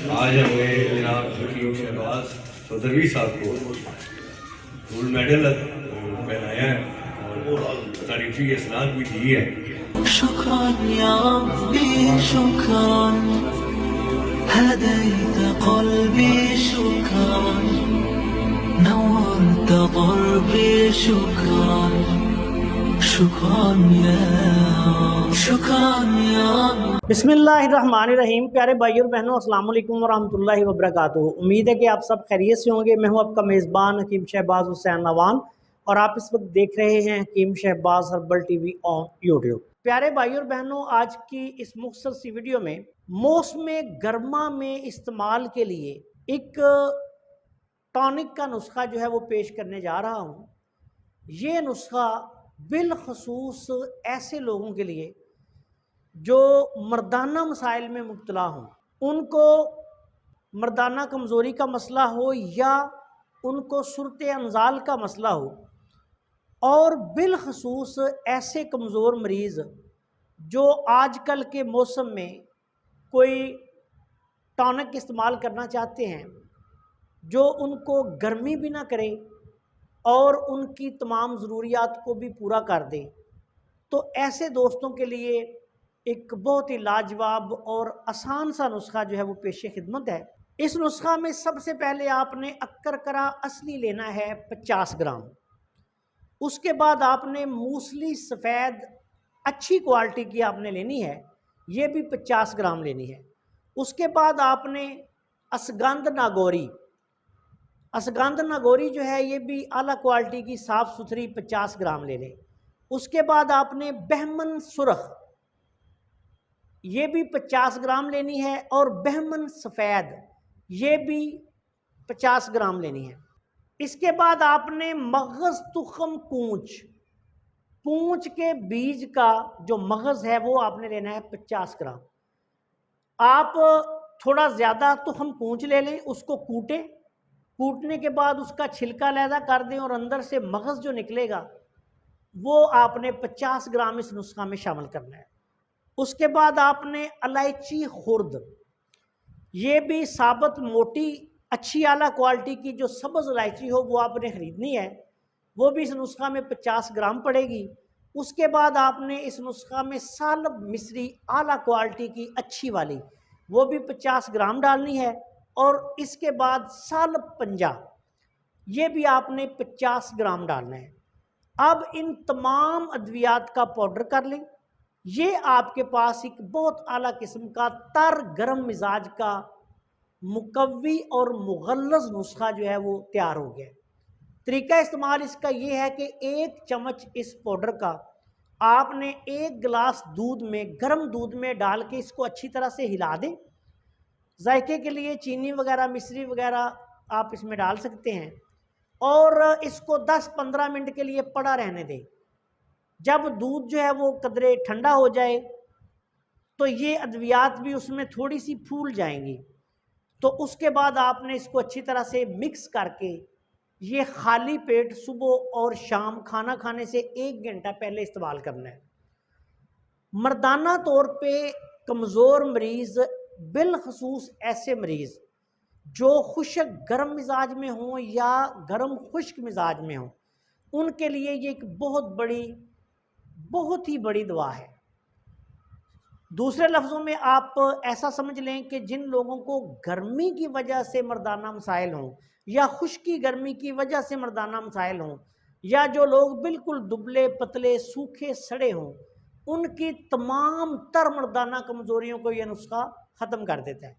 आज हमें जनाब हकीम शहबाज चौधरी साहब को गोल्ड मेडल पहनाया है और तारीफी इसनाद भी दी है। شكرا يا ربي شكرا هديت قلبي شكرا نورت ضربي شكرا شكرا يا رب شكرا يا رب बिस्मिल्लाहिर्रहमानिर्रहीम। प्यारे भाई और बहनों, अस्सलाम वालेकुम वरहमतुल्लाहि वबरकातुहू। उम्मीद है कि आप सब खैरियत से होंगे। मैं हूं आपका मेज़बान हकीम शहबाज हुसैन नवान और आप इस वक्त देख रहे हैं Hakeem Shahbaz herbal TV on YouTube. प्यारे भाई और बहनों, आज की इस मुख्तसर सी वीडियो में मौसम गर्मा में इस्तेमाल के लिए एक टॉनिक का नुस्खा जो है वो पेश करने जा रहा हूँ। ये नुस्खा बिलखसूस ऐसे लोगों के लिए जो मर्दाना मसाइल में मुब्तला हों, उनको मर्दाना कमज़ोरी का मसला हो या उनको सुरत अंजाल का मसला हो, और बिलखसूस ऐसे कमज़ोर मरीज़ जो आजकल के मौसम में कोई टॉनिक इस्तेमाल करना चाहते हैं जो उनको गर्मी भी ना करे और उनकी तमाम ज़रूरियात को भी पूरा कर दे, तो ऐसे दोस्तों के लिए एक बहुत ही लाजवाब और आसान सा नुस्खा जो है वो पेश खिदमत है। इस नुस्खा में सबसे पहले आपने अक्करकरा असली लेना है 50 ग्राम। उसके बाद आपने मूसली सफ़ेद अच्छी क्वालिटी की आपने लेनी है, ये भी 50 ग्राम लेनी है। उसके बाद आपने असगंध नागौरी जो है ये भी आला क्वालिटी की साफ़ सुथरी 50 ग्राम ले लें। उसके बाद आपने बहमन सुरख ये भी 50 ग्राम लेनी है और बहमन सफ़ेद ये भी 50 ग्राम लेनी है। इसके बाद आपने मगज़ तुखम पूंछ के बीज का जो मगज़ है वो आपने लेना है 50 ग्राम। आप थोड़ा ज़्यादा तुखम पूंछ ले लें, उसको कूटने के बाद उसका छिलका अलहदा कर दें और अंदर से मगज़ जो निकलेगा वो आपने 50 ग्राम इस नुस्खा में शामिल करना है। उसके बाद आपने इलायची खुर्द ये भी साबत मोटी अच्छी आला क्वालिटी की जो सब्ज़ इलायची हो वो आपने ख़रीदनी है, वो भी इस नुस्खा में 50 ग्राम पड़ेगी। उसके बाद आपने इस नुस्खा में सालब मिस्री आला क्वालिटी की अच्छी वाली वो भी 50 ग्राम डालनी है। और इसके बाद सालब पंजा ये भी आपने 50 ग्राम डालना है। अब इन तमाम अद्वियात का पाउडर कर लें। ये आपके पास एक बहुत आला किस्म का तर गरम मिजाज का मुकव्वी और मुगल्लज़ नुस्खा जो है वो तैयार हो गया है। तरीका इस्तेमाल इसका ये है कि 1 चम्मच इस पाउडर का आपने 1 गिलास दूध में गर्म दूध में डाल के इसको अच्छी तरह से हिला दें। जायके के लिए चीनी वगैरह मिश्री वगैरह आप इसमें डाल सकते हैं और इसको 10-15 मिनट के लिए पड़ा रहने दें। जब दूध जो है वो कदरे ठंडा हो जाए तो ये अद्वियात भी उसमें थोड़ी सी फूल जाएंगी, तो उसके बाद आपने इसको अच्छी तरह से मिक्स करके ये खाली पेट सुबह और शाम खाना खाने से 1 घंटा पहले इस्तेमाल करना है। मर्दाना तौर पे कमज़ोर मरीज़ बिलखसूस ऐसे मरीज़ जो खुश्क गर्म मिजाज में हों या गर्म खुश्क मिजाज में हों, उनके लिए ये एक बहुत ही बड़ी दवा है। दूसरे लफ्ज़ों में आप ऐसा समझ लें कि जिन लोगों को गर्मी की वजह से मर्दाना मसाइल हों या खुश्की गर्मी की वजह से मर्दाना मसाइल हों या जो लोग बिल्कुल दुबले पतले सूखे सड़े हों, उनकी तमाम तर मर्दाना कमज़ोरियों को यह नुस्खा ख़त्म कर देता है।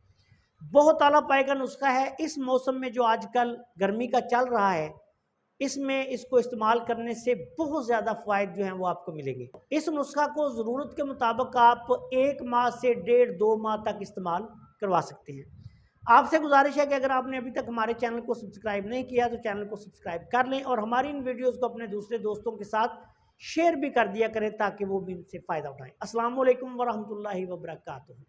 बहुत आला पाए का नुस्खा है। इस मौसम में जो आजकल गर्मी का चल रहा है, इसमें इसको इस्तेमाल करने से बहुत ज़्यादा फ़ायदे जो हैं वो आपको मिलेंगे। इस नुस्खा को ज़रूरत के मुताबिक आप 1 माह से 1.5-2 माह तक इस्तेमाल करवा सकते हैं। आपसे गुजारिश है कि अगर आपने अभी तक हमारे चैनल को सब्सक्राइब नहीं किया तो चैनल को सब्सक्राइब कर लें और हमारी इन वीडियोज़ को अपने दूसरे दोस्तों के साथ शेयर भी कर दिया करें ताकि वो भी इनसे फ़ायदा उठाएँ। अस्सलाम वालेकुम वरहमतुल्लाहि वबरकातुहू।